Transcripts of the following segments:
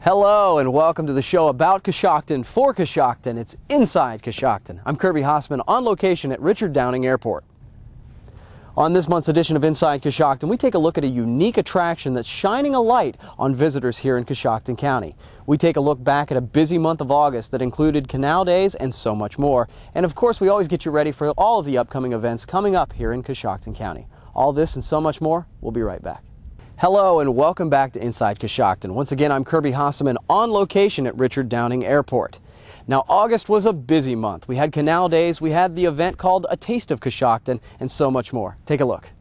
Hello and welcome to the show about Coshocton for Coshocton. It's Inside Coshocton. I'm Kirby Hossman on location at Richard Downing Airport. On this month's edition of Inside Coshocton, we take a look at a unique attraction that's shining a light on visitors here in Coshocton County. We take a look back at a busy month of August that included Canal Days and so much more. And of course, we always get you ready for all of the upcoming events coming up here in Coshocton County. All this and so much more, we'll be right back. Hello and welcome back to Inside Coshocton. Once again, I'm Kirby Hossman on location at Richard Downing Airport. Now, August was a busy month. We had Canal Days, we had the event called A Taste of Coshocton, and so much more. Take a look.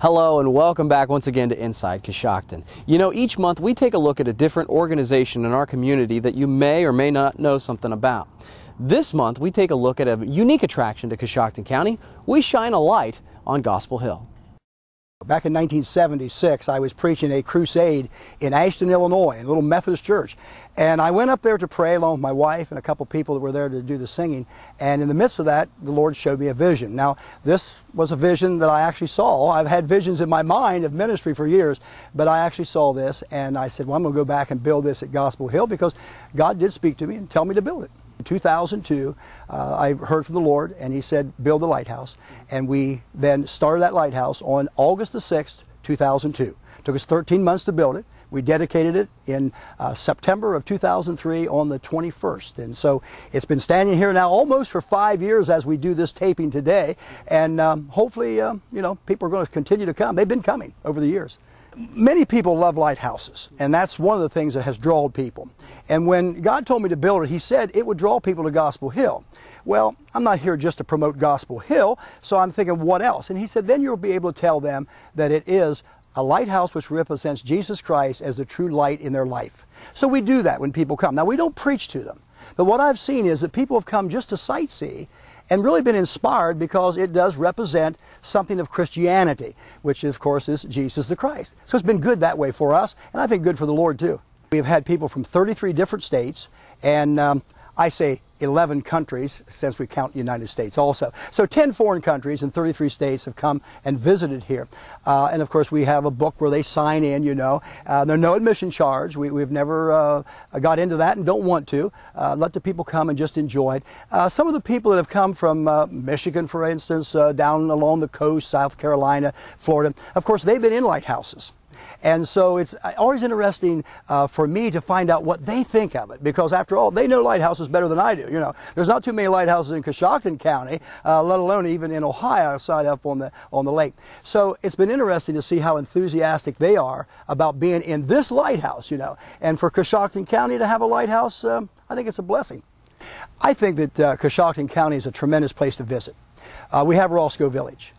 Hello and welcome back once again to Inside Coshocton. You know, each month we take a look at a different organization in our community that you may or may not know something about. This month we take a look at a unique attraction to Coshocton County. We shine a light on Gospel Hill. Back in 1976, I was preaching a crusade in Ashton, Illinois, in a little Methodist church. And I went up there to pray along with my wife and a couple people that were there to do the singing. And in the midst of that, the Lord showed me a vision. Now, this was a vision that I actually saw. I've had visions in my mind of ministry for years, but I actually saw this. And I said, well, I'm going to go back and build this at Gospel Hill because God did speak to me and tell me to build it. In 2002, I heard from the Lord, and He said, build a lighthouse. And we then started that lighthouse on August the 6th, 2002. It took us 13 months to build it. We dedicated it in September of 2003 on the 21st. And so it's been standing here now almost for 5 years as we do this taping today. And hopefully, you know, people are going to continue to come. They've been coming over the years. Many people love lighthouses, and that's one of the things that has drawn people. And when God told me to build it, He said it would draw people to Gospel Hill. Well, I'm not here just to promote Gospel Hill, so I'm thinking, what else? And He said, then you'll be able to tell them that it is a lighthouse which represents Jesus Christ as the true light in their life. So we do that when people come. Now, we don't preach to them, but what I've seen is that people have come just to sightsee and really been inspired because it does represent something of Christianity, which of course is Jesus the Christ. So it's been good that way for us, and I think good for the Lord too. We've had people from 33 different states, and I say 11 countries, since we count the United States also. So 10 foreign countries and 33 states have come and visited here. And of course we have a book where they sign in, you know. There's no admission charge. We've never got into that and don't want to. Let the people come and just enjoy it. Some of the people that have come from Michigan, for instance, down along the coast, South Carolina, Florida, of course they've been in lighthouses. And so it's always interesting for me to find out what they think of it, because after all, they know lighthouses better than I do. You know, there's not too many lighthouses in Coshocton County, let alone even in Ohio, side up on the lake. So it's been interesting to see how enthusiastic they are about being in this lighthouse, you know. And for Coshocton County to have a lighthouse, I think it's a blessing. I think that Coshocton County is a tremendous place to visit. We have Roscoe Village.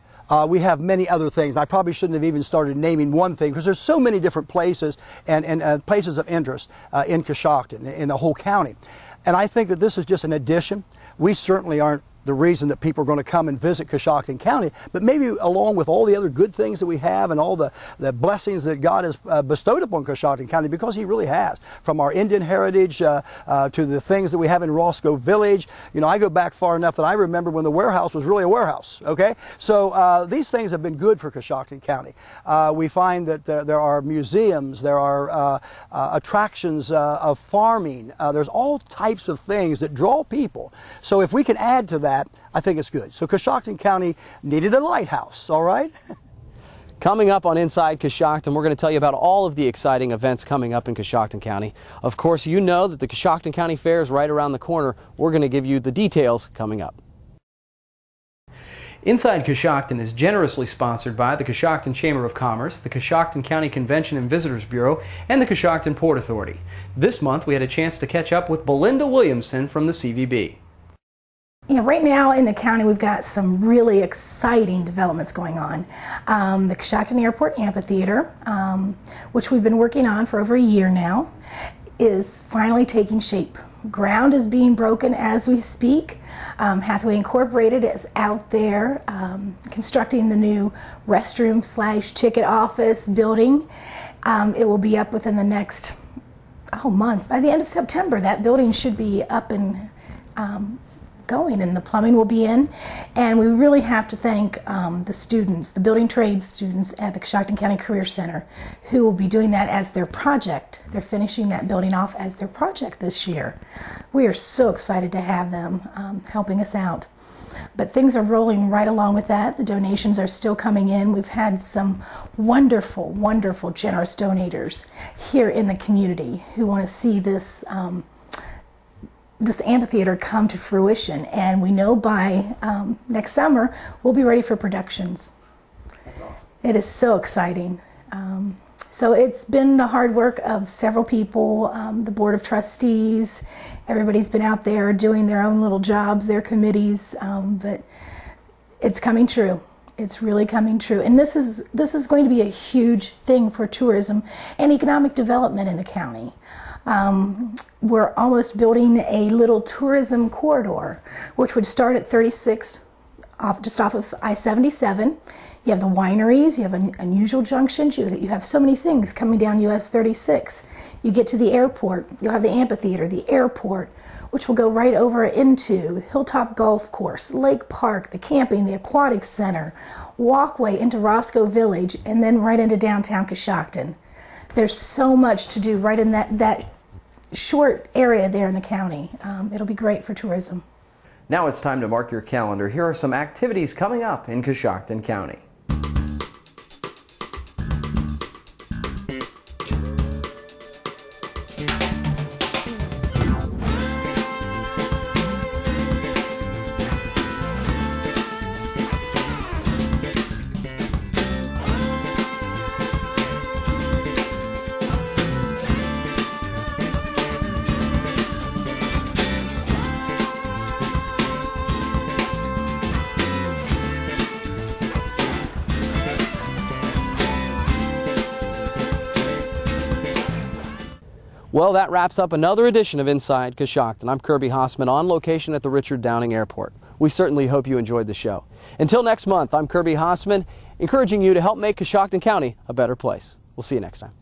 We have many other things. I probably shouldn't have even started naming one thing, because there's so many different places and places of interest in Coshocton, in the whole county. And I think that this is just an addition. We certainly aren't the reason that people are going to come and visit Coshocton County, but maybe along with all the other good things that we have and all the blessings that God has bestowed upon Coshocton County, because He really has, from our Indian heritage to the things that we have in Roscoe Village. You know, I go back far enough that I remember when the warehouse was really a warehouse, okay? So these things have been good for Coshocton County. We find that there are museums, there are attractions of farming, there's all types of things that draw people. So if we can add to that, I think it's good. So Coshocton County needed a lighthouse, all right? Coming up on Inside Coshocton, we're going to tell you about all of the exciting events coming up in Coshocton County. Of course, you know that the Coshocton County Fair is right around the corner. We're going to give you the details coming up. Inside Coshocton is generously sponsored by the Coshocton Chamber of Commerce, the Coshocton County Convention and Visitors Bureau, and the Coshocton Port Authority. This month, we had a chance to catch up with Belinda Williamson from the CVB. You know, right now in the county we've got some really exciting developments going on. The Coshocton Airport Amphitheater, which we've been working on for over a year now, is finally taking shape. Ground is being broken as we speak. Hathaway Incorporated is out there constructing the new restroom/ticket office building. It will be up within the next month. By the end of September, that building should be up and going, and the plumbing will be in. And we really have to thank the students, the building trades students at the Coshocton County Career Center, who will be doing that as their project. They're finishing that building off as their project this year. We are so excited to have them helping us out. But things are rolling right along with that. The donations are still coming in. We've had some wonderful, wonderful, generous donators here in the community who want to see this this amphitheater come to fruition, and we know by next summer we'll be ready for productions. That's awesome. It is so exciting. So it's been the hard work of several people, the Board of Trustees. Everybody's been out there doing their own little jobs, their committees, but it's coming true. It's really coming true. And this is going to be a huge thing for tourism and economic development in the county. We're almost building a little tourism corridor, which would start at 36, just off of I-77. You have the wineries, you have unusual junctions, you have so many things coming down US 36. You get to the airport, you'll have the amphitheater, the airport, which will go right over into Hilltop Golf Course, Lake Park, the camping, the aquatic center, walkway into Roscoe Village, and then right into downtown Coshocton. There's so much to do right in that short area there in the county. It'll be great for tourism. Now it's time to mark your calendar. Here are some activities coming up in Coshocton County. Well, that wraps up another edition of Inside Coshocton. I'm Kirby Hossman, on location at the Richard Downing Airport. We certainly hope you enjoyed the show. Until next month, I'm Kirby Hossman, encouraging you to help make Coshocton County a better place. We'll see you next time.